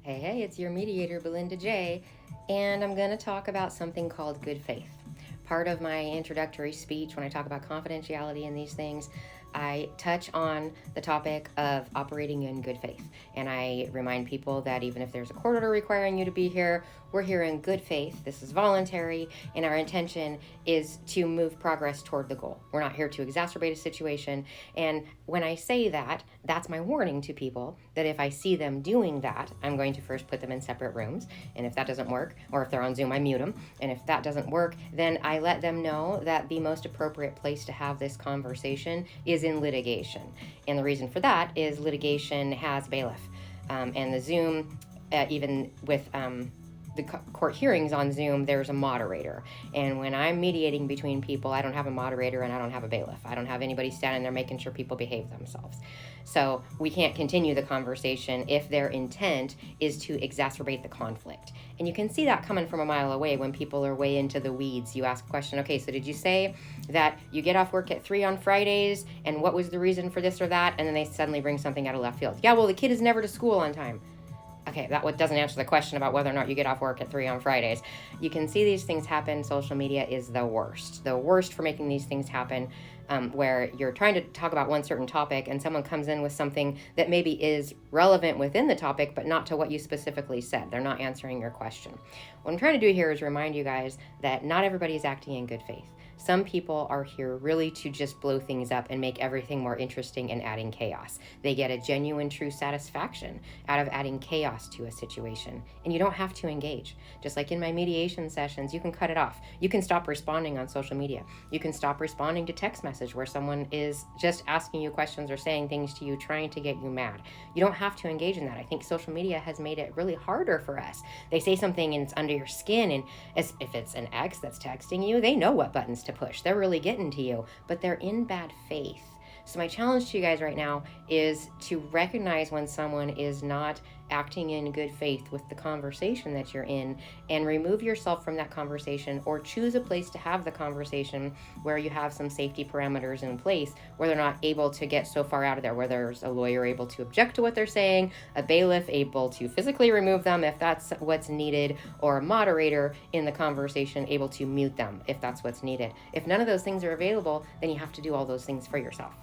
Hey, it's your mediator, Belinda J, and I'm going to talk about something called good faith. Part of my introductory speech, when I talk about confidentiality and these things, I touch on the topic of operating in good faith. And I remind people that even if there's a court order requiring you to be here, we're here in good faith. This is voluntary, and our intention is to move progress toward the goal. We're not here to exacerbate a situation. And when I say that, that's my warning to people that if I see them doing that, I'm going to first put them in separate rooms. And if that doesn't work, or if they're on Zoom, I mute them. And if that doesn't work, then I let them know that the most appropriate place to have this conversation is in litigation. And the reason for that is litigation has bailiff. And the Zoom, even with the court hearings on Zoom, there's a moderator. And when I'm mediating between people, I don't have a moderator and I don't have a bailiff. I don't have anybody standing there making sure people behave themselves. So we can't continue the conversation if their intent is to exacerbate the conflict. And you can see that coming from a mile away when people are way into the weeds. You ask a question, okay, so did you say that you get off work at 3 on Fridays, and what was the reason for this or that? And then they suddenly bring something out of left field. Yeah, well, the kid is never to school on time. Okay, that doesn't answer the question about whether or not you get off work at 3 on Fridays. You can see these things happen. Social media is the worst for making these things happen, where you're trying to talk about one certain topic and someone comes in with something that maybe is relevant within the topic, but not to what you specifically said. They're not answering your question. What I'm trying to do here is remind you guys that not everybody is acting in good faith. Some people are here really to just blow things up and make everything more interesting and adding chaos. They get a genuine, true satisfaction out of adding chaos to a situation. And you don't have to engage. Just like in my mediation sessions, you can cut it off. You can stop responding on social media. You can stop responding to text message where someone is just asking you questions or saying things to you, trying to get you mad. You don't have to engage in that. I think social media has made it really harder for us. They say something and it's under your skin, and if it's an ex that's texting you, they know what buttons to push. They're really getting to you, but they're in bad faith. So my challenge to you guys right now is to recognize when someone is not acting in good faith with the conversation that you're in, and remove yourself from that conversation, or choose a place to have the conversation where you have some safety parameters in place where they're not able to get so far out of there, where there's a lawyer able to object to what they're saying, a bailiff able to physically remove them if that's what's needed, or a moderator in the conversation able to mute them if that's what's needed. If none of those things are available, then you have to do all those things for yourself.